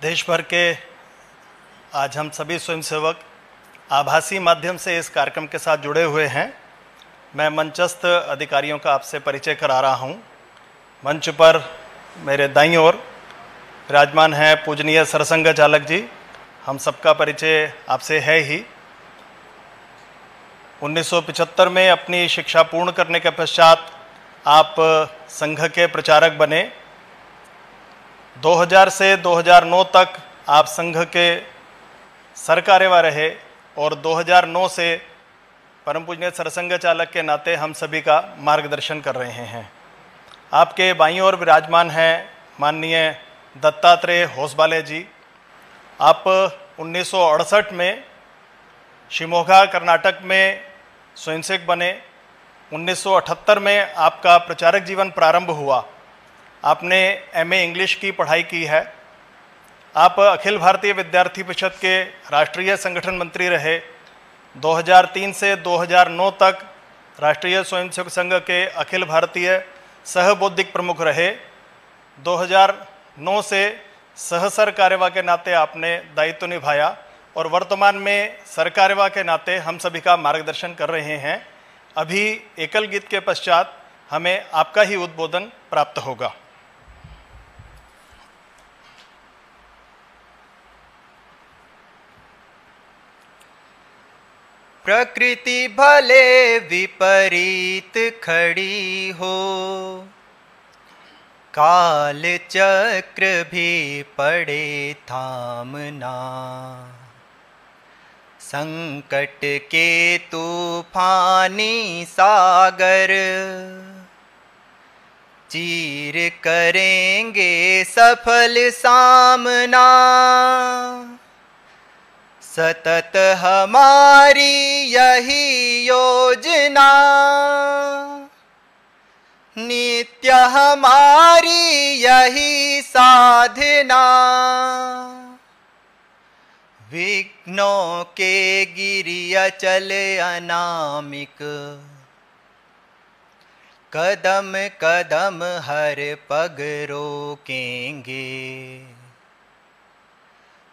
देश भर के आज हम सभी स्वयंसेवक आभासी माध्यम से इस कार्यक्रम के साथ जुड़े हुए हैं। मैं मंचस्थ अधिकारियों का आपसे परिचय करा रहा हूं। मंच पर मेरे दाईं ओर विराजमान हैं पूजनीय सरसंघ चालक जी। हम सबका परिचय आपसे है ही। 1975 में अपनी शिक्षा पूर्ण करने के पश्चात आप संघ के प्रचारक बने। 2000 से 2009 तक आप संघ के सरकार्यवाह रहे और 2009 से परम पूजनीय सरसंघ चालक के नाते हम सभी का मार्गदर्शन कर रहे हैं। आपके बाईं ओर विराजमान हैं माननीय दत्तात्रेय होसबाले जी। आप 1968 में शिमोगा कर्नाटक में स्वयंसेवक बने। 1978 में आपका प्रचारक जीवन प्रारंभ हुआ। आपने एमए इंग्लिश की पढ़ाई की है। आप अखिल भारतीय विद्यार्थी परिषद के राष्ट्रीय संगठन मंत्री रहे। 2003 से 2009 तक राष्ट्रीय स्वयंसेवक संघ के अखिल भारतीय सह बौद्धिक प्रमुख रहे। 2009 से सहसर कार्यवाह के नाते आपने दायित्व निभाया और वर्तमान में सरकार्यवाह के नाते हम सभी का मार्गदर्शन कर रहे हैं। अभी एकल गीत के पश्चात हमें आपका ही उद्बोधन प्राप्त होगा। प्रकृति भले विपरीत खड़ी हो, काल चक्र भी पड़े थामना, संकट के तूफानी सागर चीर करेंगे सफल सामना। सतत हमारी यही योजना, नित्य हमारी यही साधना, विघ्नों के गिरिया चले अनामिक, कदम कदम हर पग रोकेंगे।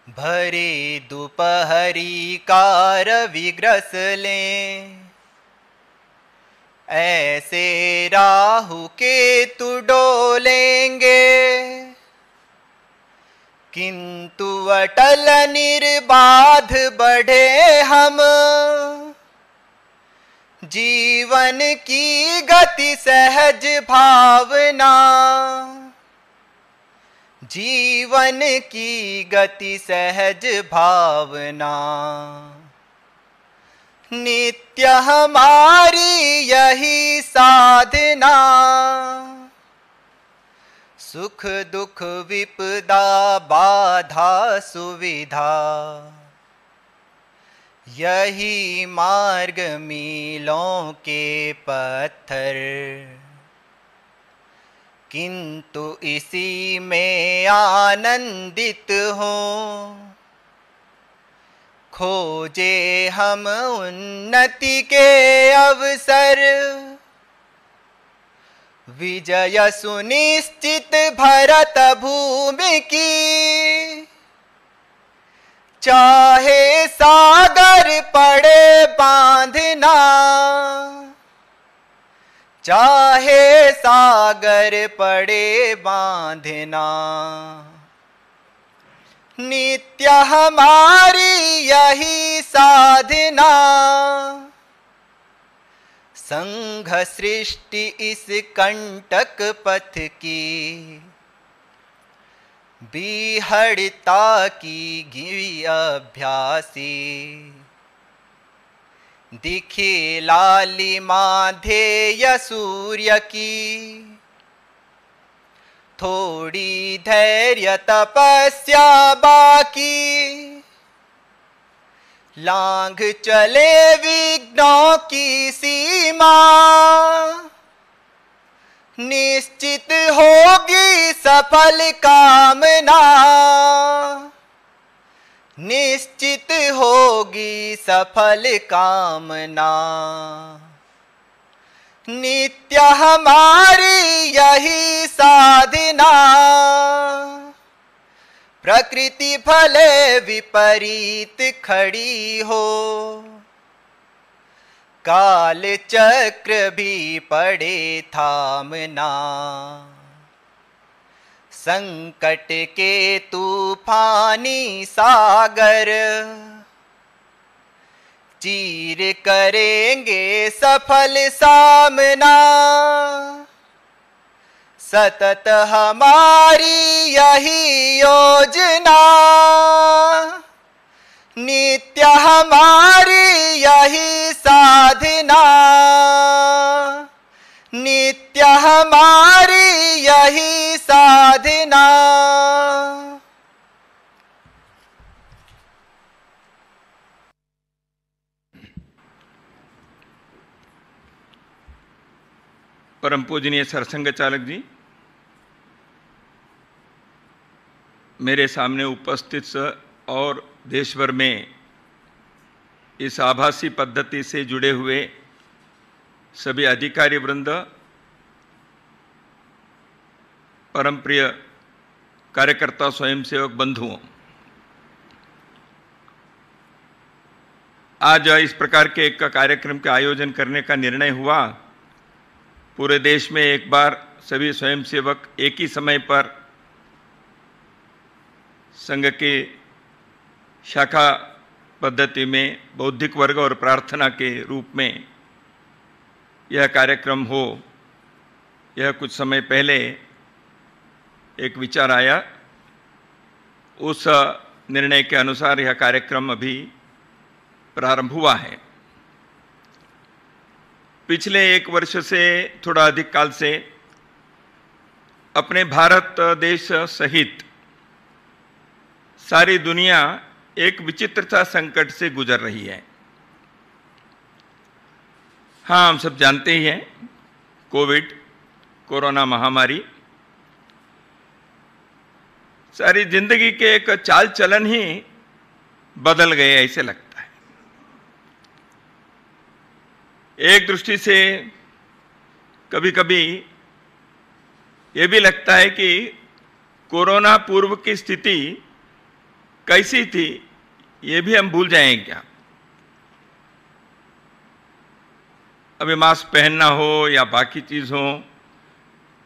भरी दोपहरी का रवि ग्रस लें, ऐसे राहु केतु डोलेंगे, किंतु अटल निर्बाध बढ़े हम, जीवन की गति सहज भावना, जीवन की गति सहज भावना, नित्य हमारी यही साधना। सुख दुख विपदा बाधा सुविधा, यही मार्ग मीलों के पत्थर, किंतु इसी में आनंदित हो, खोजे हम उन्नति के अवसर, विजय सुनिश्चित भरत भूमि की, चाहे सागर पड़े बांधना, चाहे सागर पड़े बांधना, नित्य हमारी यही साधना। संघ सृष्टि इस कंटक पथ की, बिहड़ता की गिरी अभ्यासी, दिखे लालिमा ध्येय सूर्य की, थोड़ी धैर्य तपस्या बाकी, लांघ चले विघ्नों की सीमा, निश्चित होगी सफल कामना, निश्चित होगी सफल कामना। नित्य हमारी यही साधना, प्रकृति भले विपरीत खड़ी हो, काल चक्र भी पड़े थामना, संकट के तूफानी सागर चीर करेंगे सफल सामना। सतत हमारी यही योजना, नित्य हमारी यही साधना, नित्य हमारी यही साधना। परम पूजनीय सरसंघ चालक जी, मेरे सामने उपस्थित और देश भर में इस आभासी पद्धति से जुड़े हुए सभी अधिकारी वृंद, परम प्रिय कार्यकर्ता स्वयंसेवक बंधुओं, आज इस प्रकार के एक कार्यक्रम के आयोजन करने का निर्णय हुआ। पूरे देश में एक बार सभी स्वयंसेवक एक ही समय पर संघ के शाखा पद्धति में बौद्धिक वर्ग और प्रार्थना के रूप में यह कार्यक्रम हो, यह कुछ समय पहले एक विचार आया। उस निर्णय के अनुसार यह कार्यक्रम अभी प्रारंभ हुआ है। पिछले एक वर्ष से थोड़ा अधिक काल से अपने भारत देश सहित सारी दुनिया एक विचित्रता संकट से गुजर रही है। हाँ, हम सब जानते ही हैं, कोरोना महामारी सारी जिंदगी के एक चाल चलन ही बदल गए ऐसे लगता है। एक दृष्टि से कभी कभी ये भी लगता है कि कोरोना पूर्व की स्थिति कैसी थी ये भी हम भूल जाएंगे क्या। अभी मास्क पहनना हो या बाकी चीज हो,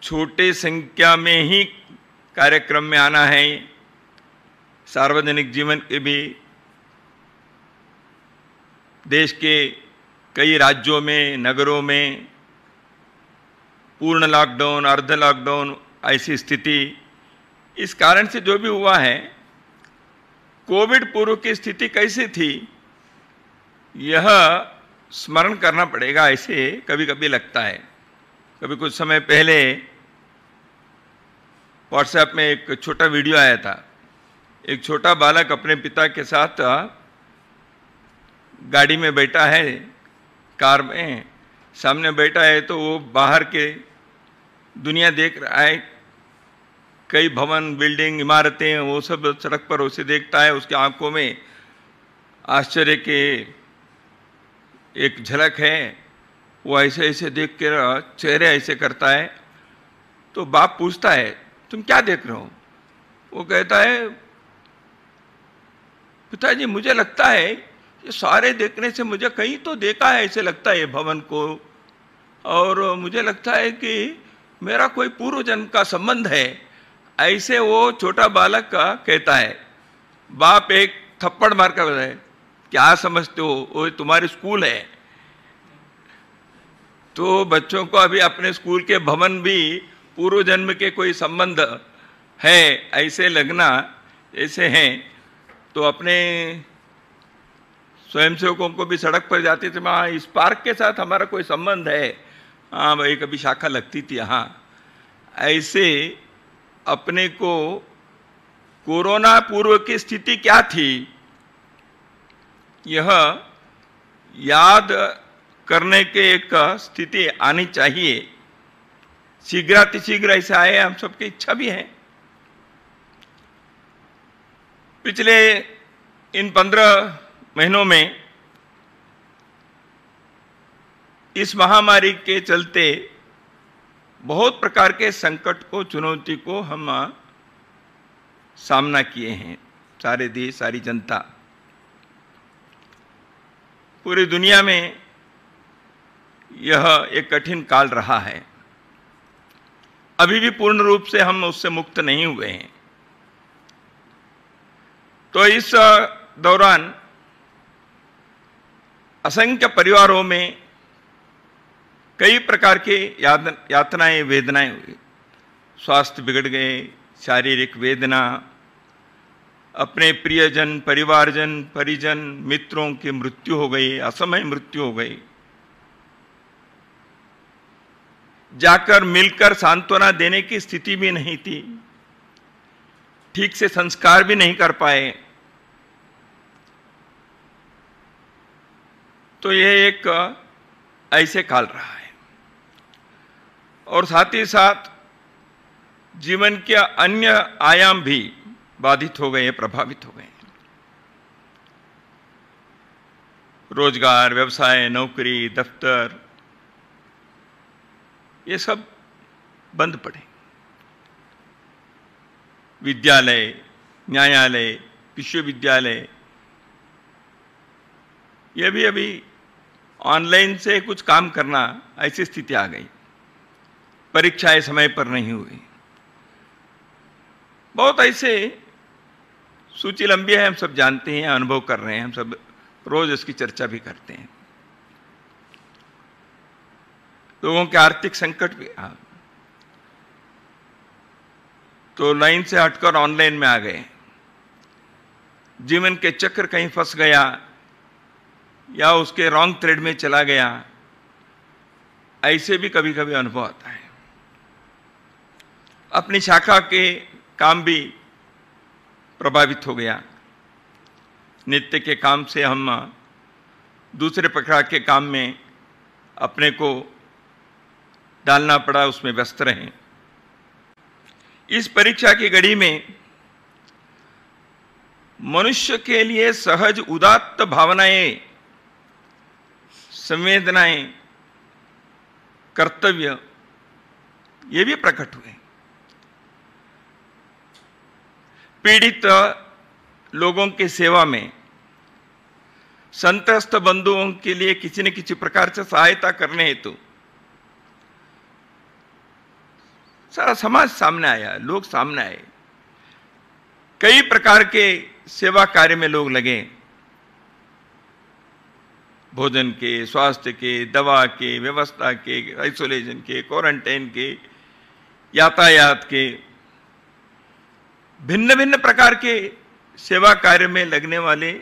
छोटे संख्या में ही कार्यक्रम में आना है। सार्वजनिक जीवन के भी देश के कई राज्यों में, नगरों में पूर्ण लॉकडाउन, अर्ध लॉकडाउन ऐसी स्थिति। इस कारण से जो भी हुआ है, कोविड पूर्व की स्थिति कैसी थी यह स्मरण करना पड़ेगा, ऐसे कभी कभी लगता है। कभी कुछ समय पहले व्हाट्सएप में एक छोटा वीडियो आया था। एक छोटा बालक अपने पिता के साथ गाड़ी में बैठा है, कार में सामने बैठा है, तो वो बाहर के दुनिया देख रहा है। कई भवन, बिल्डिंग, इमारतें, वो सब सड़क पर उसे देखता है। उसकी आंखों में आश्चर्य के एक झलक है। वो ऐसे ऐसे देख कर चेहरे ऐसे करता है। तो बाप पूछता है, तुम क्या देख रहे हो? वो कहता है, पिताजी मुझे लगता है ये सारे देखने से मुझे कहीं तो देखा है ऐसे लगता है ये भवन को, और मुझे लगता है कि मेरा कोई पूर्व जन्म का संबंध है, ऐसे वो छोटा बालक का कहता है। बाप एक थप्पड़ मार कर बताए, क्या समझते हो, वो तुम्हारी स्कूल है। तो बच्चों को अभी अपने स्कूल के भवन भी पूर्व जन्म के कोई संबंध है ऐसे लगना ऐसे हैं। तो अपने स्वयंसेवकों को भी सड़क पर जाते थे, हाँ इस पार्क के साथ हमारा कोई संबंध है, हाँ भाई कभी शाखा लगती थी यहाँ। ऐसे अपने को कोरोना पूर्व की स्थिति क्या थी यह याद करने के एक स्थिति आनी चाहिए। शीघ्रातिशीघ्र ऐसा आए, हम सबकी इच्छा भी है। पिछले इन 15 महीनों में इस महामारी के चलते बहुत प्रकार के संकट को, चुनौती को हम सामना किए हैं, सारे देश, सारी जनता। पूरी दुनिया में यह एक कठिन काल रहा है। अभी भी पूर्ण रूप से हम उससे मुक्त नहीं हुए हैं। तो इस दौरान असंख्य परिवारों में कई प्रकार के यातनाएं, वेदनाएं हुई। स्वास्थ्य बिगड़ गए, शारीरिक वेदना, अपने प्रियजन, परिवारजन, परिजन, मित्रों की मृत्यु हो गई, असमय मृत्यु हो गई। जाकर मिलकर सांत्वना देने की स्थिति भी नहीं थी, ठीक से संस्कार भी नहीं कर पाए। तो यह एक ऐसे काल रहा है। और साथ ही साथ जीवन के अन्य आयाम भी बाधित हो गए, प्रभावित हो गए। रोजगार, व्यवसाय, नौकरी, दफ्तर, ये सब बंद पड़े। विद्यालय, न्यायालय, विश्वविद्यालय, ये भी अभी ऑनलाइन से कुछ काम करना, ऐसी स्थिति आ गई। परीक्षाएं समय पर नहीं हुई। बहुत ऐसे, सूची लंबी है, हम सब जानते हैं, अनुभव कर रहे हैं, हम सब रोज इसकी चर्चा भी करते हैं। लोगों के आर्थिक संकट भी तो लाइन से हटकर ऑनलाइन में आ गए। जीवन के चक्र कहीं फंस गया या उसके रॉन्ग थ्रेड में चला गया, ऐसे भी कभी कभी अनुभव आता है। अपनी शाखा के काम भी प्रभावित हो गया। नित्य के काम से हम दूसरे प्रकार के काम में अपने को डालना पड़ा, उसमें व्यस्त रहे। इस परीक्षा की घड़ी में मनुष्य के लिए सहज उदात्त भावनाएं, संवेदनाएं, कर्तव्य, ये भी प्रकट हुए। पीड़ित लोगों की सेवा में, संत्रस्त बंधुओं के लिए किसी न किसी प्रकार से सहायता करने हेतु सारा समाज सामने आया, लोग सामने आए। कई प्रकार के सेवा कार्य में लोग लगे, भोजन के, स्वास्थ्य के, दवा के, व्यवस्था के, आइसोलेशन के, क्वारंटाइन के, यातायात के, भिन्न भिन्न प्रकार के सेवा कार्य में लगने वाले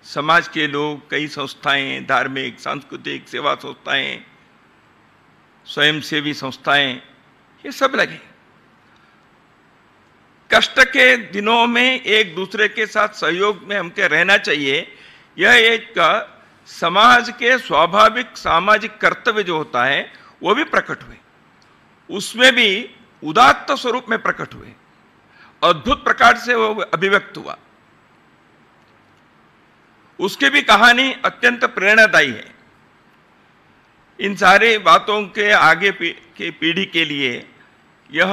समाज के लोग, कई संस्थाएं, धार्मिक, सांस्कृतिक सेवा संस्थाएं, स्वयंसेवी संस्थाएं, ये सब लगे। कष्ट के दिनों में एक दूसरे के साथ सहयोग में हमके रहना चाहिए। यह एक समाज के स्वाभाविक सामाजिक कर्तव्य जो होता है वो भी प्रकट हुए, उसमें भी उदात्त स्वरूप में प्रकट हुए, अद्भुत प्रकार से वो अभिव्यक्त हुआ। उसकी भी कहानी अत्यंत प्रेरणादायी है। इन सारे बातों के आगे की पीढ़ी के लिए यह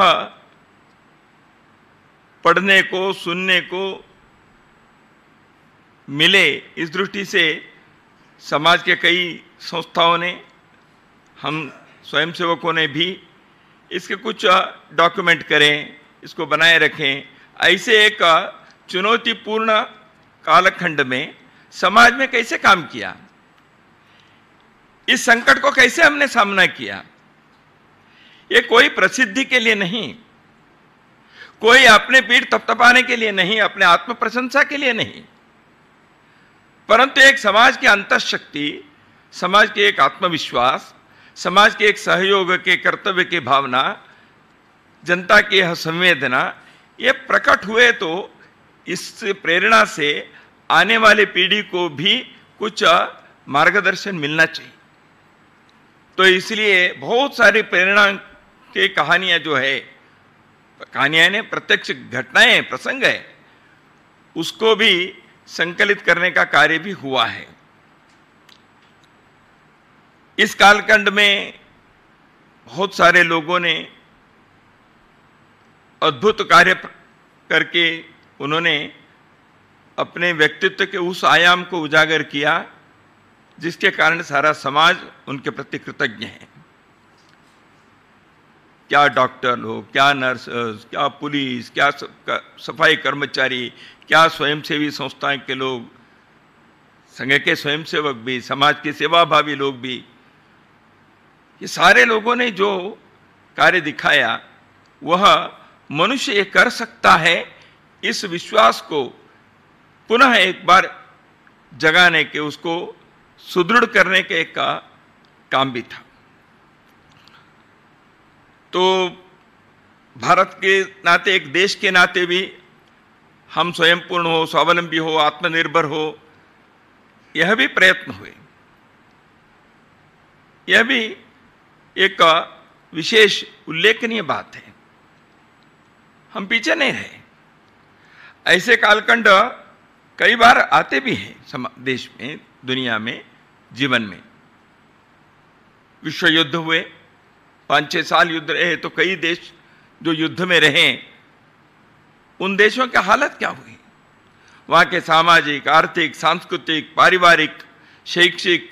पढ़ने को, सुनने को मिले, इस दृष्टि से समाज के कई संस्थाओं ने, हम स्वयंसेवकों ने भी इसके कुछ डॉक्यूमेंट करें, इसको बनाए रखें। ऐसे एक चुनौतीपूर्ण कालखंड में समाज में कैसे काम किया, इस संकट को कैसे हमने सामना किया। ये कोई प्रसिद्धि के लिए नहीं, कोई अपने पीठ थपथपाने के लिए नहीं, अपने आत्म प्रशंसा के लिए नहीं, परंतु एक समाज की अंतःशक्ति, समाज के एक आत्मविश्वास, समाज के एक सहयोग के कर्तव्य की भावना, जनता की यह संवेदना, ये प्रकट हुए। तो इस प्रेरणा से आने वाले पीढ़ी को भी कुछ मार्गदर्शन मिलना चाहिए। तो इसलिए बहुत सारी प्रेरणा की कहानियां जो है, कहानियां ने प्रत्यक्ष घटनाएं, प्रसंग है, उसको भी संकलित करने का कार्य भी हुआ है। इस कालखंड में बहुत सारे लोगों ने अद्भुत कार्य करके उन्होंने अपने व्यक्तित्व के उस आयाम को उजागर किया जिसके कारण सारा समाज उनके प्रति कृतज्ञ है। क्या डॉक्टर लोग, क्या नर्स, क्या पुलिस, क्या सफाई कर्मचारी, क्या स्वयंसेवी संस्थाएं के लोग, संघ के स्वयंसेवक भी, समाज के सेवाभावी लोग भी, ये सारे लोगों ने जो कार्य दिखाया वह मनुष्य ये कर सकता है, इस विश्वास को पुनः एक बार जगाने के, उसको सुदृढ़ करने के एक का काम भी था। तो भारत के नाते, एक देश के नाते भी हम स्वयंपूर्ण हो, स्वावलंबी हो, आत्मनिर्भर हो, यह भी प्रयत्न हुए। यह भी एक विशेष उल्लेखनीय बात है। हम पीछे नहीं रहे। ऐसे कालखंड कई बार आते भी हैं देश में, दुनिया में, जीवन में। विश्व युद्ध हुए, 5-6 साल युद्ध रहे, तो कई देश जो युद्ध में रहे, उन देशों की हालत क्या हुई? वहां के सामाजिक, आर्थिक, सांस्कृतिक, पारिवारिक, शैक्षिक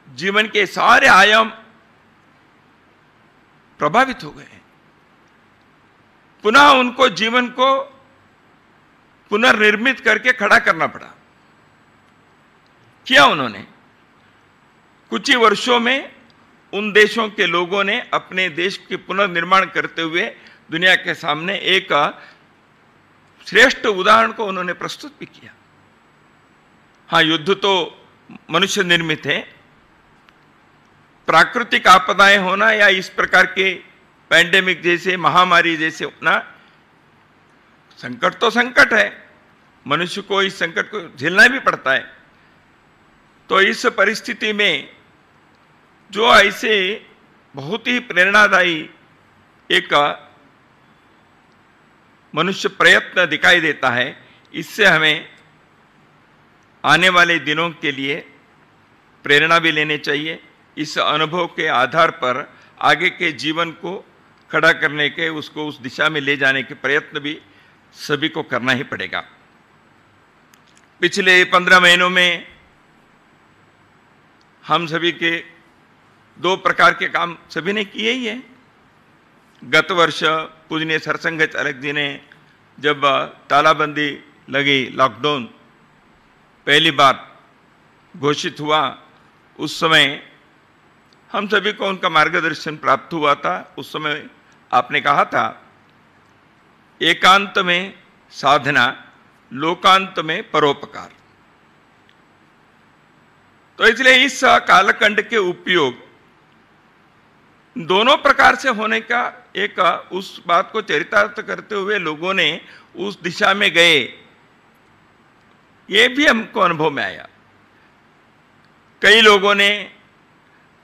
जीवन के सारे आयाम प्रभावित हो गए। पुनः उनको जीवन को पुनर्निर्मित करके खड़ा करना पड़ा। किया उन्होंने। कुछ ही वर्षों में उन देशों के लोगों ने अपने देश के पुनर्निर्माण करते हुए दुनिया के सामने एक श्रेष्ठ उदाहरण को उन्होंने प्रस्तुत भी किया। हाँ, युद्ध तो मनुष्य निर्मित है। प्राकृतिक आपदाएं होना या इस प्रकार के पैंडेमिक जैसे, महामारी जैसे होना, संकट तो संकट है, मनुष्य को इस संकट को झेलना भी पड़ता है। तो इस परिस्थिति में जो ऐसे बहुत ही प्रेरणादायी एक मनुष्य प्रयत्न दिखाई देता है, इससे हमें आने वाले दिनों के लिए प्रेरणा भी लेनी चाहिए। इस अनुभव के आधार पर आगे के जीवन को खड़ा करने के, उसको उस दिशा में ले जाने के प्रयत्न भी सभी को करना ही पड़ेगा। पिछले 15 महीनों में हम सभी के 2 प्रकार के काम सभी ने किए ही हैं। गत वर्ष पूजनीय सरसंघ चालक जी ने जब तालाबंदी लगी, लॉकडाउन पहली बार घोषित हुआ, उस समय हम सभी को उनका मार्गदर्शन प्राप्त हुआ था। उस समय आपने कहा था, एकांत में साधना, लोकांत में परोपकार। तो इसलिए इस कालखंड के उपयोग दोनों प्रकार से होने का एक उस बात को चरितार्थ करते हुए लोगों ने उस दिशा में गए, ये भी हमको अनुभव में आया। कई लोगों ने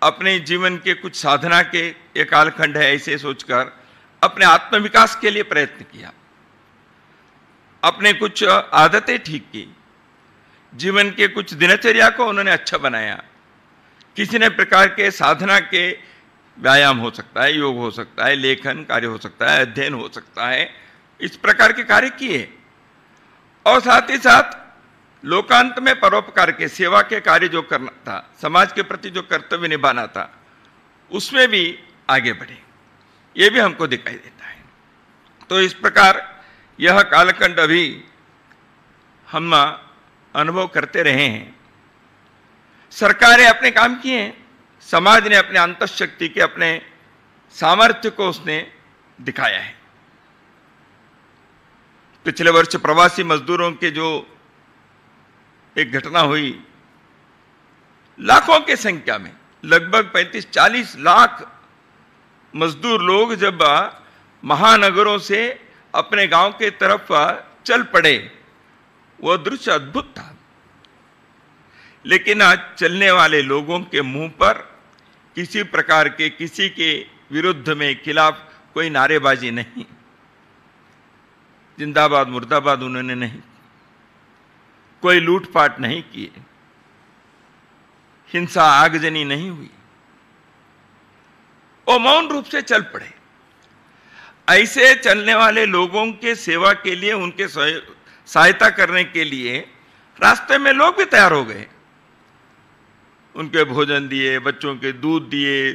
अपने जीवन के कुछ साधना के, एक कालखंड है ऐसे सोचकर, अपने आत्मविकास के लिए प्रयत्न किया, अपने कुछ आदतें ठीक की, जीवन के कुछ दिनचर्या को उन्होंने अच्छा बनाया। किसी ने प्रकार के साधना के व्यायाम हो सकता है, योग हो सकता है, लेखन कार्य हो सकता है, अध्ययन हो सकता है, इस प्रकार के कार्य किए। और साथ ही साथ लोकांत में परोपकार के, सेवा के कार्य जो करना था, समाज के प्रति जो कर्तव्य निभाना था, उसमें भी आगे बढ़े। ये भी हमको दिखाई देता है। तो इस प्रकार यह कालखंड अभी हम अनुभव करते रहे हैं। सरकारें अपने काम किए हैं, समाज ने अपने अंतःशक्ति के, अपने सामर्थ्य को उसने दिखाया है। पिछले वर्ष प्रवासी मजदूरों के जो एक घटना हुई, लाखों की संख्या में, लगभग 35-40 लाख मजदूर लोग जब महानगरों से अपने गांव के तरफ चल पड़े, वह दृश्य अद्भुत था। लेकिन आज चलने वाले लोगों के मुंह पर किसी प्रकार के, किसी के विरुद्ध में, खिलाफ कोई नारेबाजी नहीं, जिंदाबाद मुर्दाबाद उन्होंने नहीं, कोई लूटपाट नहीं किए, हिंसा आगजनी नहीं हुई, वो मौन रूप से चल पड़े। ऐसे चलने वाले लोगों के सेवा के लिए, उनके सहायता करने के लिए रास्ते में लोग भी तैयार हो गए। उनके भोजन दिए, बच्चों के दूध दिए,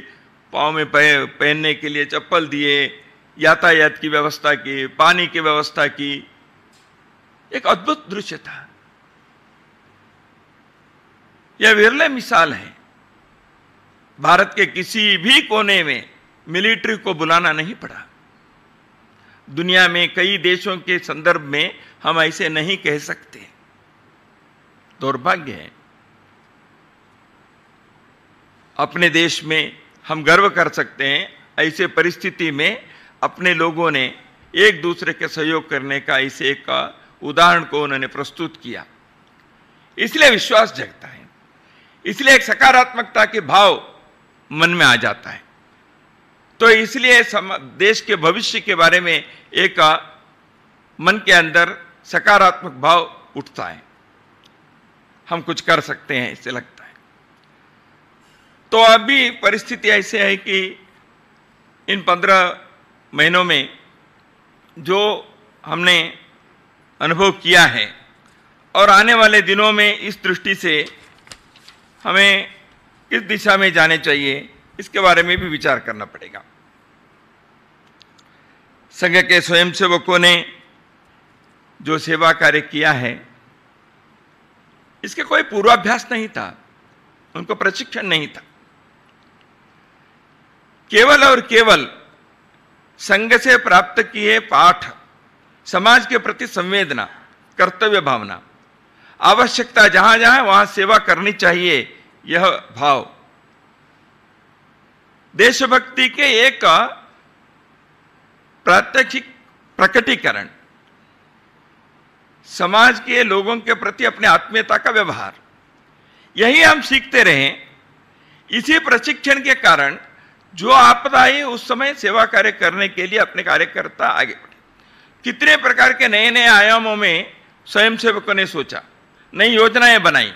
पाँव में पहनने के लिए चप्पल दिए, यातायात की व्यवस्था की, पानी की व्यवस्था की। एक अद्भुत दृश्य था। यह विरले मिसाल है। भारत के किसी भी कोने में मिलिट्री को बुलाना नहीं पड़ा। दुनिया में कई देशों के संदर्भ में हम ऐसे नहीं कह सकते। दुर्भाग्य है। अपने देश में हम गर्व कर सकते हैं, ऐसे परिस्थिति में अपने लोगों ने एक दूसरे के सहयोग करने का ऐसे एक उदाहरण को उन्होंने प्रस्तुत किया। इसलिए विश्वास जगता है, इसलिए एक सकारात्मकता के भाव मन में आ जाता है। तो इसलिए देश के भविष्य के बारे में एक मन के अंदर सकारात्मक भाव उठता है। हम कुछ कर सकते हैं ऐसे लगता है। तो अभी परिस्थिति ऐसे है कि इन 15 महीनों में जो हमने अनुभव किया है और आने वाले दिनों में इस दृष्टि से हमें किस दिशा में जाने चाहिए, इसके बारे में भी विचार करना पड़ेगा। संघ के स्वयंसेवकों ने जो सेवा कार्य किया है, इसके कोई पूर्वाभ्यास नहीं था, उनको प्रशिक्षण नहीं था। केवल और केवल संघ से प्राप्त किए पाठ, समाज के प्रति संवेदना, कर्तव्य भावना, आवश्यकता जहां जहां वहां सेवा करनी चाहिए, यह भाव, देशभक्ति के एक प्रात्यक्षिक प्रकटीकरण, समाज के लोगों के प्रति अपने आत्मीयता का व्यवहार, यही हम सीखते रहे। इसी प्रशिक्षण के कारण जो आपदा आई उस समय सेवा कार्य करने के लिए अपने कार्यकर्ता आगे बढ़े। कितने प्रकार के नए नए आयामों में स्वयंसेवकों ने सोचा, नई योजनाएं बनाई।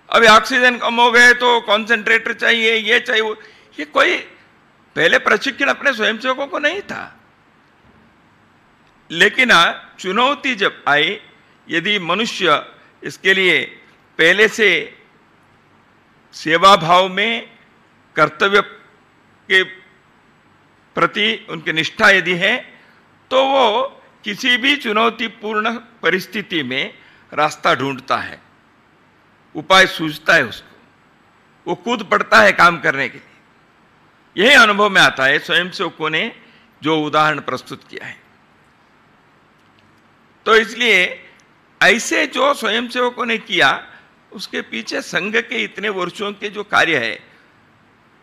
अभी ऑक्सीजन कम हो गए तो कॉन्सेंट्रेटर चाहिए, ये चाहिए वो। ये कोई पहले प्रशिक्षण अपने स्वयंसेवकों को नहीं था। लेकिन चुनौती जब आई, यदि मनुष्य इसके लिए पहले से सेवा भाव में, कर्तव्य के प्रति उनकी निष्ठा यदि है, तो वो किसी भी चुनौतीपूर्ण परिस्थिति में रास्ता ढूंढता है, उपाय सूझता है उसको, वो कूद पड़ता है काम करने के लिए। यही अनुभव में आता है स्वयंसेवकों ने जो उदाहरण प्रस्तुत किया है। तो इसलिए ऐसे जो स्वयंसेवकों ने किया, उसके पीछे संघ के इतने वर्षों के जो कार्य है,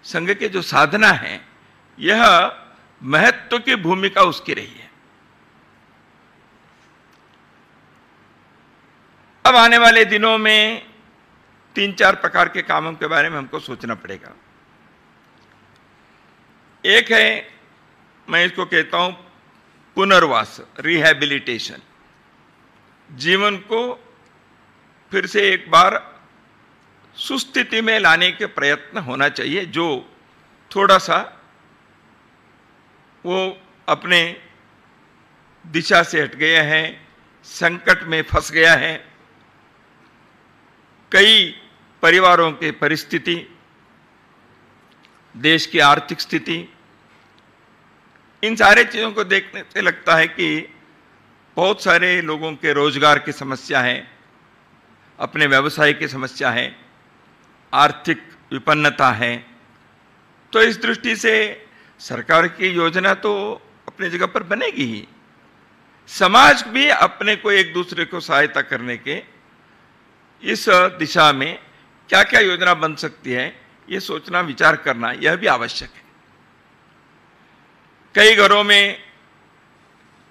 संघ के जो साधना है, यह महत्व की भूमिका उसकी रही है। अब आने वाले दिनों में 3-4 प्रकार के कामों के बारे में हमको सोचना पड़ेगा। एक है, मैं इसको कहता हूं पुनर्वास, रिहैबिलिटेशन। जीवन को फिर से एक बार सुस्थिति में लाने के प्रयत्न होना चाहिए। जो थोड़ा सा वो अपने दिशा से हट गया है, संकट में फंस गया है, कई परिवारों की परिस्थिति, देश की आर्थिक स्थिति, इन सारे चीजों को देखने से लगता है कि बहुत सारे लोगों के रोजगार की समस्या है, अपने व्यवसाय की समस्या है, आर्थिक विपन्नता है। तो इस दृष्टि से सरकार की योजना तो अपनी जगह पर बनेगी ही। समाज भी अपने को एक दूसरे को सहायता करने के इस दिशा में क्या क्या योजना बन सकती है, ये सोचना, विचार करना, यह भी आवश्यक है। कई घरों में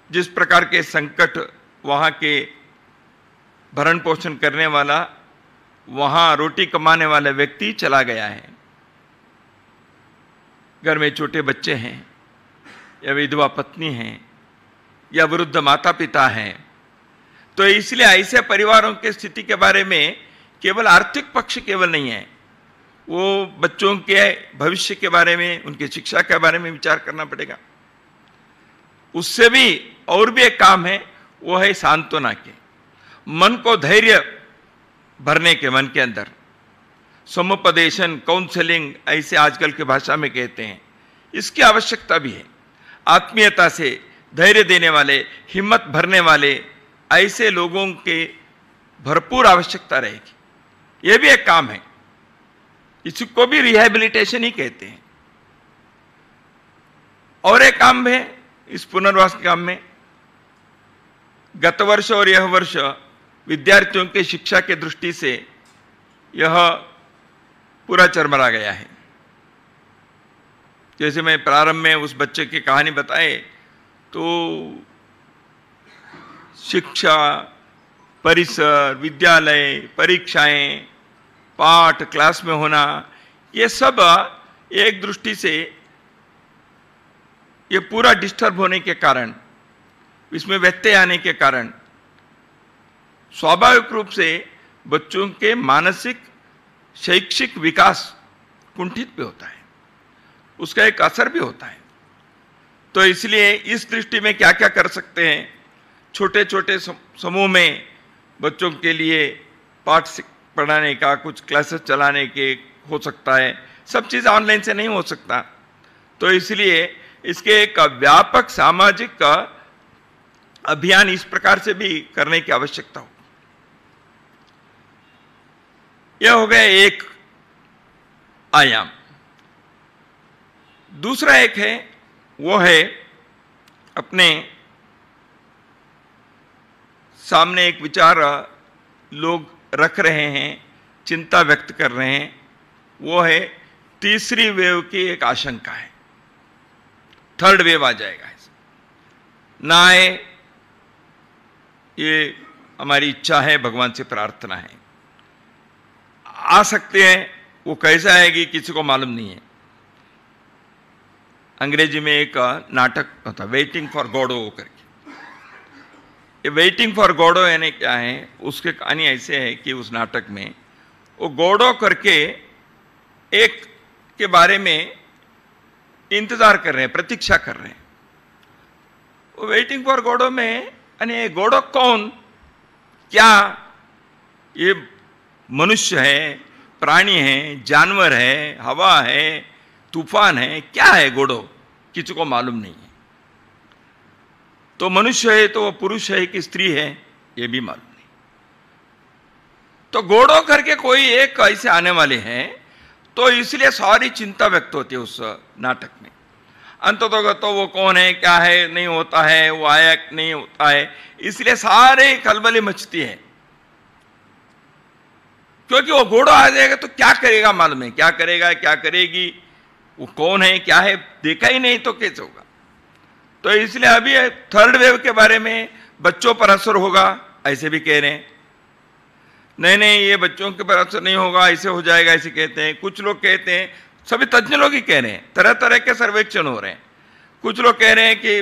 जिस प्रकार के संकट, वहां के भरण पोषण करने वाला, वहां रोटी कमाने वाला व्यक्ति चला गया है, घर में छोटे बच्चे हैं, या विधवा पत्नी हैं, या वृद्ध माता पिता हैं, तो इसलिए ऐसे परिवारों की स्थिति के बारे में केवल आर्थिक पक्ष केवल नहीं है, वो बच्चों के भविष्य के बारे में, उनकी शिक्षा के बारे में विचार करना पड़ेगा। उससे भी और भी एक काम है, वो है सांत्वना के, मन को धैर्य भरने के, मन के अंदर समुपदेशन, काउंसलिंग ऐसे आजकल की भाषा में कहते हैं, इसकी आवश्यकता भी है। आत्मीयता से धैर्य देने वाले, हिम्मत भरने वाले ऐसे लोगों के भरपूर आवश्यकता रहेगी। यह भी एक काम है, इसको भी रिहैबिलिटेशन ही कहते हैं। और एक काम है इस पुनर्वास के काम में, गत वर्ष और यह वर्ष विद्यार्थियों के शिक्षा के दृष्टि से यह पूरा चरमरा गया है। जैसे मैं प्रारंभ में उस बच्चे की कहानी बताए, तो शिक्षा, परिसर, विद्यालय, परीक्षाएं, पाठ क्लास में होना, ये सब एक दृष्टि से ये पूरा डिस्टर्ब होने के कारण, इसमें व्यत्यय आने के कारण स्वाभाविक रूप से बच्चों के मानसिक शैक्षिक विकास कुंठित भी होता है, उसका एक असर भी होता है। तो इसलिए इस दृष्टि में क्या क्या कर सकते हैं, छोटे छोटे समूह में बच्चों के लिए पाठ पढ़ाने का, कुछ क्लासेस चलाने के हो सकता है। सब चीज़ ऑनलाइन से नहीं हो सकता, तो इसलिए इसके एक व्यापक सामाजिक अभियान इस प्रकार से भी करने की आवश्यकता हो। यह हो गया एक आयाम। दूसरा एक है, वो है अपने सामने एक विचार लोग रख रहे हैं, चिंता व्यक्त कर रहे हैं, वो है तीसरी वेव की एक आशंका है, थर्ड वेव आ जाएगा। ना आए ये हमारी इच्छा है, भगवान से प्रार्थना है। आ सकते हैं, वो कैसा आएगी किसी को मालूम नहीं है। अंग्रेजी में एक नाटक होता, वेटिंग फॉर गॉडो करके। ये वेटिंग फॉर गॉडो यानी क्या है, उसके कहानी ऐसे है कि उस नाटक में वो गॉडो करके एक के बारे में इंतजार कर रहे हैं, प्रतीक्षा कर रहे हैं। वो वेटिंग फॉर गॉडो में यानी गॉडो कौन, क्या ये मनुष्य है, प्राणी है, जानवर है, हवा है, तूफान है, क्या है गॉडो, किसी को मालूम नहीं है। तो मनुष्य है तो वो पुरुष है कि स्त्री है, ये भी मालूम नहीं। तो गॉडो करके कोई एक ऐसे आने वाले हैं, तो इसलिए सारी चिंता व्यक्त होती है उस नाटक में। अंततः तो वो कौन है, क्या है, नहीं होता है, वो आया नहीं होता है, इसलिए सारे खलबली मचती है। क्योंकि वो घोड़ो आ जाएगा तो क्या करेगा मालूम है, क्या करेगा, क्या करेगी, वो कौन है, क्या है, देखा ही नहीं तो कैसे होगा। तो इसलिए अभी थर्ड वेव के बारे में बच्चों पर असर होगा ऐसे भी कह रहे हैं। नहीं नहीं, ये बच्चों के पर असर नहीं होगा, ऐसे हो जाएगा ऐसे कहते हैं। कुछ लोग कहते हैं, सभी तज्ञ लोग ही कह रहे हैं, तरह तरह के सर्वेक्षण हो रहे हैं। कुछ लोग कह रहे हैं कि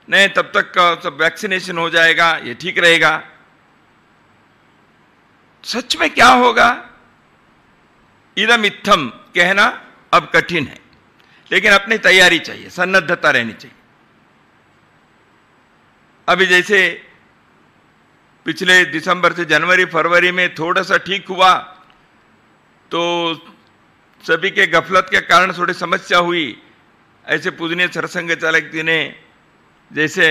नहीं, तब तक सब वैक्सीनेशन हो जाएगा, ये ठीक रहेगा। सच में क्या होगा, इदम इत्थम कहना अब कठिन है, लेकिन अपनी तैयारी चाहिए, सन्नद्धता रहनी चाहिए। अभी जैसे पिछले दिसंबर से जनवरी फरवरी में थोड़ा सा ठीक हुआ, तो सभी के गफलत के कारण थोड़ी समस्या हुई। ऐसे पूजनीय सरसंघ चालक जी ने जैसे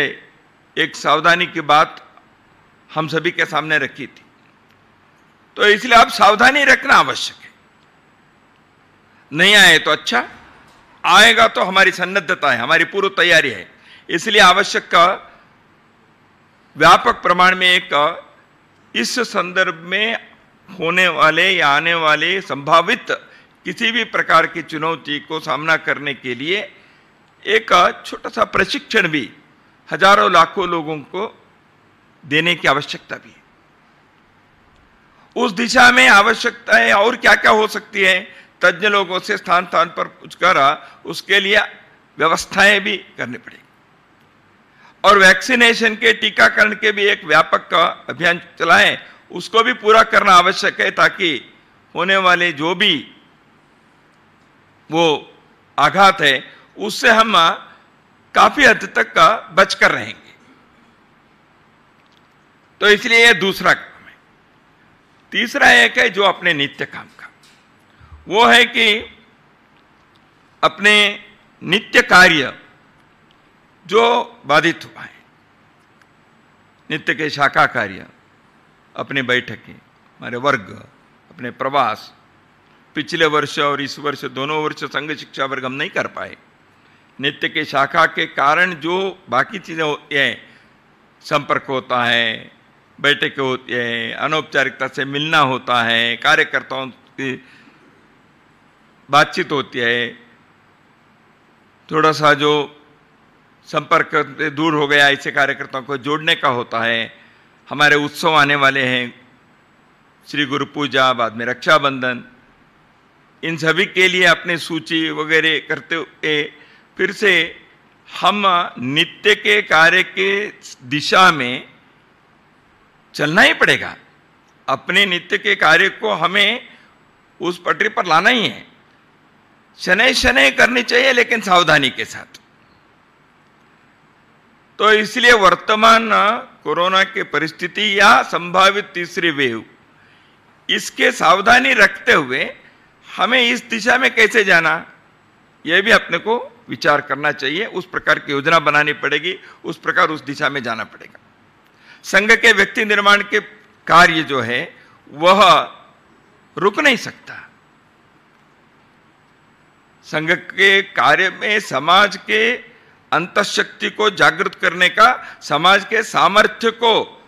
एक सावधानी की बात हम सभी के सामने रखी थी, तो इसलिए अब सावधानी रखना आवश्यक है। नहीं आए तो अच्छा, आएगा तो हमारी सन्नद्धता है, हमारी पूर्व तैयारी है। इसलिए आवश्यक का व्यापक प्रमाण में एक इस संदर्भ में होने वाले या आने वाले संभावित किसी भी प्रकार की चुनौती को सामना करने के लिए एक छोटा सा प्रशिक्षण भी हजारों लाखों लोगों को देने की आवश्यकता भी है। उस दिशा में आवश्यकता है और क्या क्या हो सकती है, तज्ञ लोगों से स्थान स्थान पर पूछकर उसके लिए व्यवस्थाएं भी करनी पड़ेगी। और वैक्सीनेशन के, टीकाकरण के भी एक व्यापक अभियान चलाएं, उसको भी पूरा करना आवश्यक है, ताकि होने वाले जो भी वो आघात है उससे हम काफी हद तक बचकर रहेंगे। तो इसलिए यह दूसरा काम है। तीसरा एक है जो अपने नित्य काम का, वो है कि अपने नित्य कार्य जो बाधित हुआ है, नित्य के शाखा कार्य, अपने बैठकें, हमारे वर्ग, अपने प्रवास, पिछले वर्ष और इस वर्ष दोनों वर्ष संघ शिक्षा वर्ग हम नहीं कर पाए। नित्य के शाखा के कारण जो बाकी चीजें होती हैं, संपर्क होता है, बैठकें होती है, अनौपचारिकता से मिलना होता है, कार्यकर्ताओं की बातचीत होती है, थोड़ा सा जो संपर्क से दूर हो गया ऐसे कार्यकर्ताओं को जोड़ने का होता है। हमारे उत्सव आने वाले हैं, श्री गुरु पूजा, बाद में रक्षाबंधन, इन सभी के लिए अपनी सूची वगैरह करते हुए फिर से हम नित्य के कार्य के दिशा में चलना ही पड़ेगा। अपने नित्य के कार्य को हमें उस पटरी पर लाना ही है। शनै शनै करनी चाहिए, लेकिन सावधानी के साथ। तो इसलिए वर्तमान कोरोना के परिस्थिति या संभावित तीसरी वेव, इसके सावधानी रखते हुए हमें इस दिशा में कैसे जाना, यह भी अपने को विचार करना चाहिए। उस प्रकार की योजना बनानी पड़ेगी, उस प्रकार उस दिशा में जाना पड़ेगा। संघ के व्यक्ति निर्माण के कार्य जो है वह रुक नहीं सकता। संघ के कार्य में समाज के अंतःशक्ति को जागृत करने का, समाज के सामर्थ्य को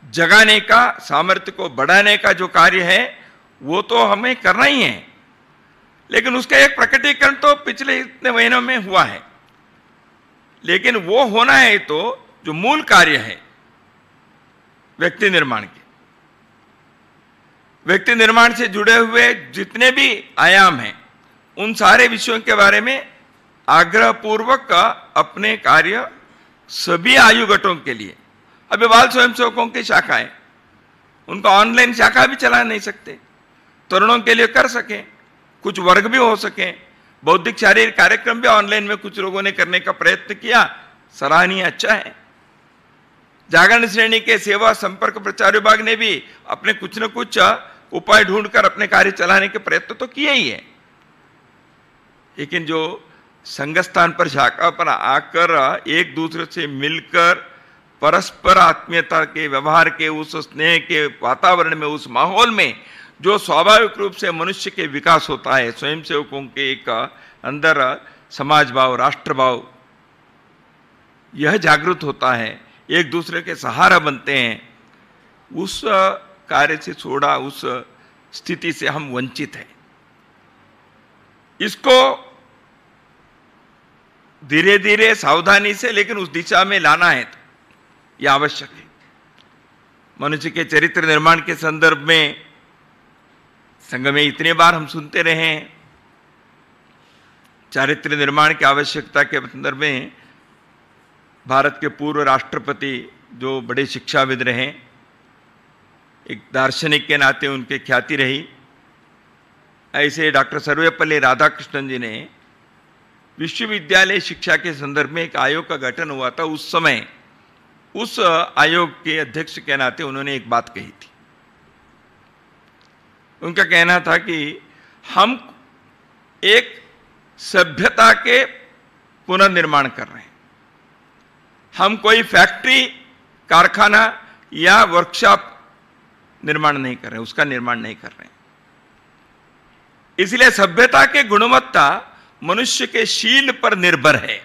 जगाने का, सामर्थ्य को बढ़ाने का जो कार्य है वो तो हमें करना ही है। लेकिन उसका एक प्रकटीकरण तो पिछले इतने महीनों में हुआ है, लेकिन वो होना है तो जो मूल कार्य है व्यक्ति निर्माण के, व्यक्ति निर्माण से जुड़े हुए जितने भी आयाम हैं, उन सारे विषयों के बारे में आग्रह पूर्वक अपने कार्य सभी आयु गटों के लिए, अभी बाल स्वयंसेवकों की शाखा है, उनका ऑनलाइन शाखा भी चला नहीं सकते, तरुणों के लिए कर सके, कुछ वर्ग भी हो सके, बौद्धिक शारीरिक कार्यक्रम भी ऑनलाइन में कुछ लोगों ने करने का प्रयत्न किया, सराहनीय, अच्छा है। जागरण श्रेणी के सेवा संपर्क प्रचार विभाग ने भी अपने कुछ न कुछ उपाय ढूंढकर अपने कार्य चलाने के प्रयत्न तो किए ही है। लेकिन जो संघ स्थान पर शाखा पर आकर एक दूसरे से मिलकर परस्पर आत्मीयता के व्यवहार के उस स्नेह के वातावरण में, उस माहौल में जो स्वाभाविक रूप से मनुष्य के विकास होता है, स्वयंसेवकों के एक अंदर समाज भाव, राष्ट्र भाव, यह जागृत होता है, एक दूसरे के सहारा बनते हैं, उस कार्य से छोड़ा, उस स्थिति से हम वंचित हैं। इसको धीरे धीरे सावधानी से लेकिन उस दिशा में लाना है, तो यह आवश्यक है। मनुष्य के चरित्र निर्माण के संदर्भ में संघ में इतने बार हम सुनते रहे हैं, चारित्र निर्माण की आवश्यकता के संदर्भ में भारत के पूर्व राष्ट्रपति जो बड़े शिक्षाविद रहे, एक दार्शनिक के नाते उनकी ख्याति रही, ऐसे डॉक्टर सर्वेपल्ली राधाकृष्णन जी ने विश्वविद्यालय शिक्षा के संदर्भ में एक आयोग का गठन हुआ था। उस समय उस आयोग के अध्यक्ष के नाते उन्होंने एक बात कही थी। उनका कहना था कि हम एक सभ्यता के पुनर्निर्माण कर रहे हैं, हम कोई फैक्ट्री, कारखाना या वर्कशॉप निर्माण नहीं कर रहे, उसका निर्माण नहीं कर रहे। इसलिए सभ्यता के गुणवत्ता मनुष्य के शील पर निर्भर है।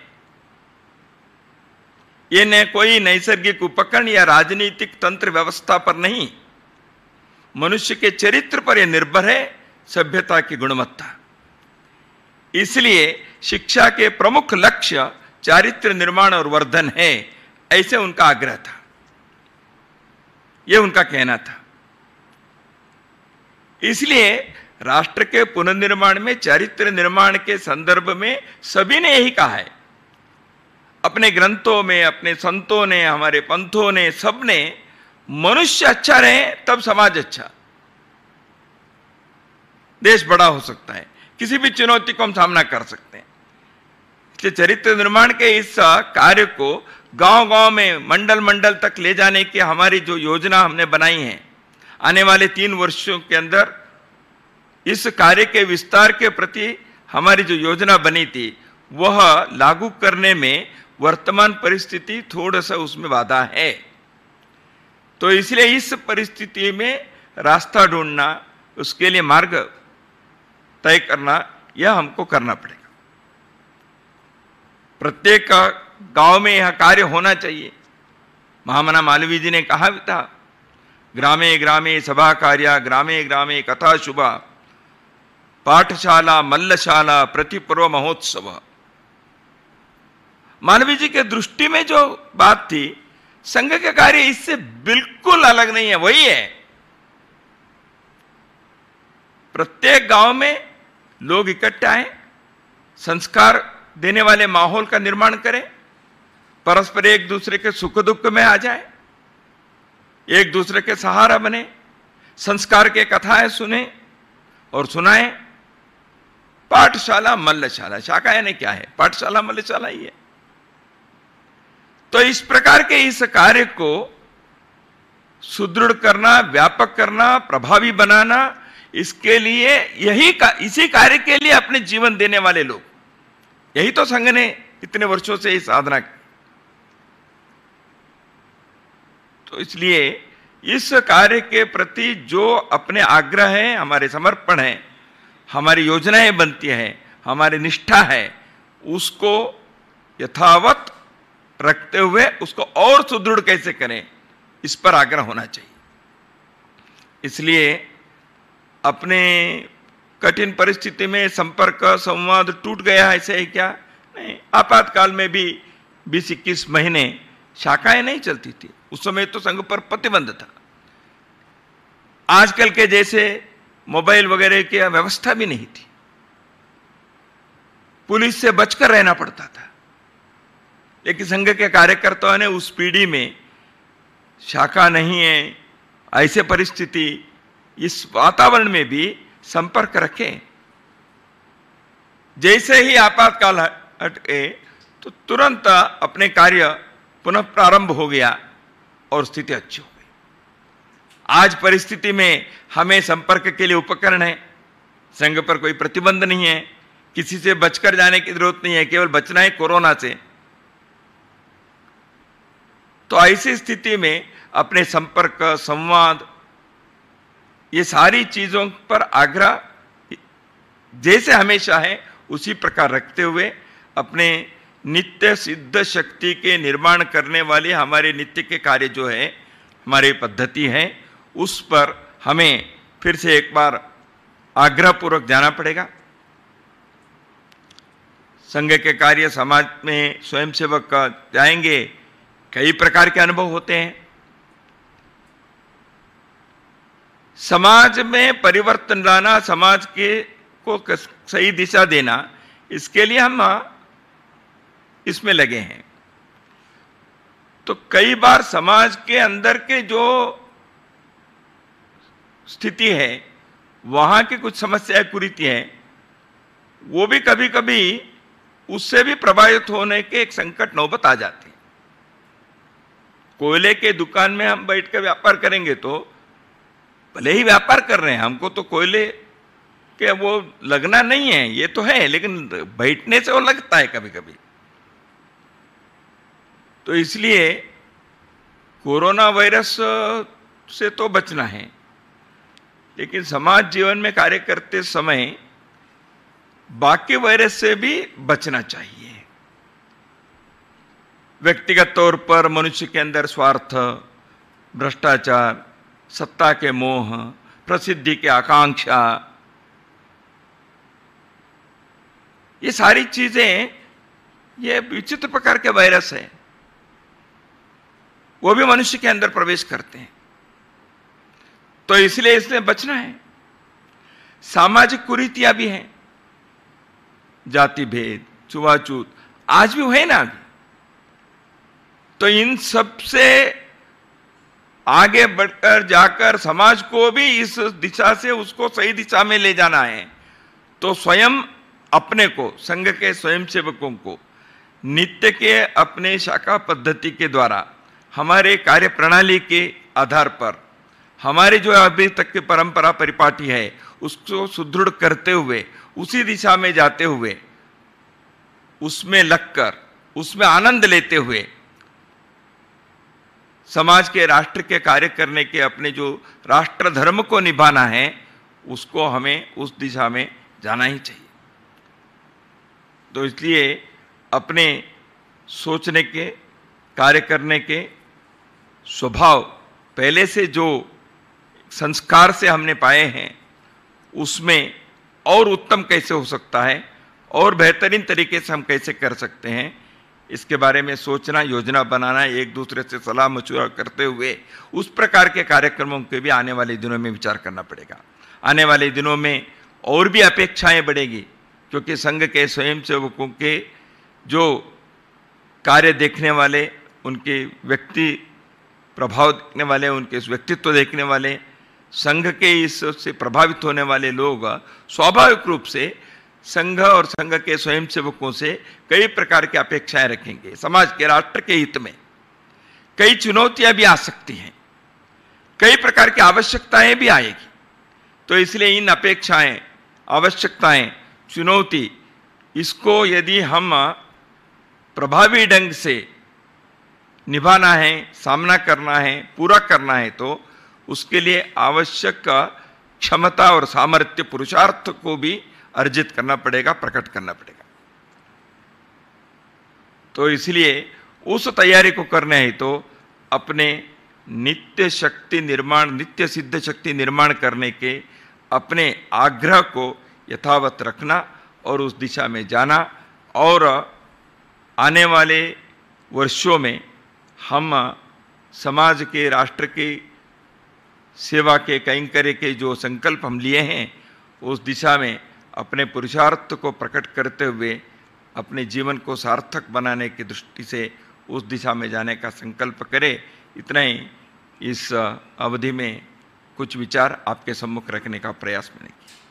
ये न कोई नैसर्गिक उपकरण या राजनीतिक तंत्र व्यवस्था पर नहीं, मनुष्य के चरित्र पर यह निर्भर है, सभ्यता की गुणवत्ता। इसलिए शिक्षा के प्रमुख लक्ष्य चारित्र निर्माण और वर्धन है, ऐसे उनका आग्रह था, यह उनका कहना था। इसलिए राष्ट्र के पुनर्निर्माण में चारित्र निर्माण के संदर्भ में सभी ने यही कहा है, अपने ग्रंथों में, अपने संतों ने, हमारे पंथों ने, सब ने, मनुष्य अच्छा रहे तब समाज अच्छा, देश बड़ा हो सकता है, किसी भी चुनौती को हम सामना कर सकते हैं। इसलिए चरित्र निर्माण के इस कार्य को गांव-गांव में, मंडल मंडल तक ले जाने की हमारी जो योजना हमने बनाई है, आने वाले 3 वर्षों के अंदर इस कार्य के विस्तार के प्रति हमारी जो योजना बनी थी वह लागू करने में वर्तमान परिस्थिति थोड़ा सा उसमें बाधा है। तो इसलिए इस परिस्थिति में रास्ता ढूंढना, उसके लिए मार्ग तय करना, यह हमको करना पड़ेगा। प्रत्येक गांव में यह कार्य होना चाहिए। महामना मालवीय जी ने कहा भी था, ग्रामे ग्रामे सभा कार्या, ग्रामे ग्रामे कथा शुभा, पाठशाला मल्लशाला प्रतिपर्व महोत्सव। मालवीय जी के दृष्टि में जो बात थी, संघ के कार्य इससे बिल्कुल अलग नहीं है, वही है। प्रत्येक गांव में लोग इकट्ठा आए, संस्कार देने वाले माहौल का निर्माण करें, परस्पर एक दूसरे के सुख दुख में आ जाए, एक दूसरे के सहारा बने, संस्कार के कथाएं सुने और सुनाएं। पाठशाला मल्लशाला, शाखा यानी क्या है? पाठशाला मल्लशाला ही है। तो इस प्रकार के इस कार्य को सुदृढ़ करना, व्यापक करना, प्रभावी बनाना, इसके लिए इसी कार्य के लिए अपने जीवन देने वाले लोग, यही तो संघ ने इतने वर्षों से इस साधना की। तो इसलिए इस कार्य के प्रति जो अपने आग्रह है, हमारे समर्पण है, हमारी योजनाएं बनती हैं, हमारी निष्ठा है, उसको यथावत रखते हुए उसको और सुदृढ़ कैसे करें, इस पर आग्रह होना चाहिए। इसलिए अपने कठिन परिस्थिति में संपर्क संवाद टूट गया ऐसे ही क्या? नहीं, आपातकाल में भी 20-21 महीने शाखाएं नहीं चलती थी। उस समय तो संघ पर प्रतिबंध था। आजकल के जैसे मोबाइल वगैरह की व्यवस्था भी नहीं थी। पुलिस से बचकर रहना पड़ता था। लेकिन संघ के कार्यकर्ताओं ने उस पीढ़ी में शाखा नहीं है, ऐसे परिस्थिति, इस वातावरण में भी संपर्क रखे। जैसे ही आपातकाल हटे तो तुरंत अपने कार्य पुनः प्रारंभ हो गया और स्थिति अच्छी हो गई। आज परिस्थिति में हमें संपर्क के लिए उपकरण है, संघ पर कोई प्रतिबंध नहीं है, किसी से बचकर जाने की जरूरत नहीं है, केवल बचना है कोरोना से। तो ऐसी स्थिति में अपने संपर्क, संवाद, ये सारी चीजों पर आग्रह जैसे हमेशा है उसी प्रकार रखते हुए अपने नित्य सिद्ध शक्ति के निर्माण करने वाले हमारे नित्य के कार्य जो है, हमारी पद्धति है, उस पर हमें फिर से एक बार आग्रहपूर्वक जाना पड़ेगा। संघ के कार्य समाज में स्वयंसेवक जाएंगे, कई प्रकार के अनुभव होते हैं। समाज में परिवर्तन लाना, समाज को सही दिशा देना, इसके लिए हम इसमें लगे हैं। तो कई बार समाज के अंदर के जो स्थिति है, वहां की कुछ समस्याएं कुरीति हैं, वो भी कभी कभी उससे भी प्रभावित होने के एक संकट नौबत आ जाती है। कोयले के दुकान में हम बैठकर व्यापार करेंगे तो भले ही व्यापार कर रहे हैं, हमको तो कोयले के वो लगना नहीं है, ये तो है, लेकिन बैठने से वो लगता है कभी कभी। तो इसलिए कोरोना वायरस से तो बचना है, लेकिन समाज जीवन में कार्य करते समय बाकी वायरस से भी बचना चाहिए। व्यक्तिगत तौर पर मनुष्य के अंदर स्वार्थ, भ्रष्टाचार, सत्ता के मोह, प्रसिद्धि की आकांक्षा, ये सारी चीजें, ये विचित्र प्रकार के वायरस है, वो भी मनुष्य के अंदर प्रवेश करते हैं। तो इसलिए इससे बचना है। सामाजिक कुरीतियां भी हैं, जाति भेद, छुआछूत, आज भी है ना अभी। तो इन सब से आगे बढ़कर जाकर समाज को भी इस दिशा से उसको सही दिशा में ले जाना है। तो स्वयं अपने को, संघ के स्वयंसेवकों को नित्य के अपने शाखा पद्धति के द्वारा हमारे कार्य प्रणाली के आधार पर हमारी जो अभी तक की परंपरा परिपाटी है उसको सुदृढ़ करते हुए, उसी दिशा में जाते हुए, उसमें लगकर, उसमें आनंद लेते हुए समाज के, राष्ट्र के कार्य करने के, अपने जो राष्ट्र धर्म को निभाना है उसको हमें उस दिशा में जाना ही चाहिए। तो इसलिए अपने सोचने के, कार्य करने के स्वभाव पहले से जो संस्कार से हमने पाए हैं उसमें और उत्तम कैसे हो सकता है और बेहतरीन तरीके से हम कैसे कर सकते हैं, इसके बारे में सोचना, योजना बनाना, एक दूसरे से सलाह मशवरा करते हुए उस प्रकार के कार्यक्रमों के भी आने वाले दिनों में विचार करना पड़ेगा। आने वाले दिनों में और भी अपेक्षाएं बढ़ेगी, क्योंकि संघ के स्वयंसेवकों के जो कार्य देखने वाले, उनके व्यक्ति प्रभाव देखने वाले, उनके व्यक्तित्व देखने वाले, संघ के इससे प्रभावित होने वाले लोग स्वाभाविक रूप से संघ और संघ के स्वयंसेवकों से कई प्रकार की अपेक्षाएं रखेंगे। समाज के, राष्ट्र के हित में कई चुनौतियां भी आ सकती हैं, कई प्रकार की आवश्यकताएं भी आएगी। तो इसलिए इन अपेक्षाएं, आवश्यकताएं, चुनौती, इसको यदि हम प्रभावी ढंग से निभाना है, सामना करना है, पूरा करना है, तो उसके लिए आवश्यक क्षमता और सामर्थ्य, पुरुषार्थ को भी अर्जित करना पड़ेगा, प्रकट करना पड़ेगा। तो इसलिए उस तैयारी को करना है तो अपने नित्य शक्ति निर्माण, नित्य सिद्ध शक्ति निर्माण करने के अपने आग्रह को यथावत रखना और उस दिशा में जाना, और आने वाले वर्षों में हम समाज के, राष्ट्र के सेवा के, कैंकर्य के जो संकल्प हम लिए हैं उस दिशा में अपने पुरुषार्थ को प्रकट करते हुए अपने जीवन को सार्थक बनाने की दृष्टि से उस दिशा में जाने का संकल्प करें। इतना ही इस अवधि में कुछ विचार आपके सम्मुख रखने का प्रयास मैंने किया।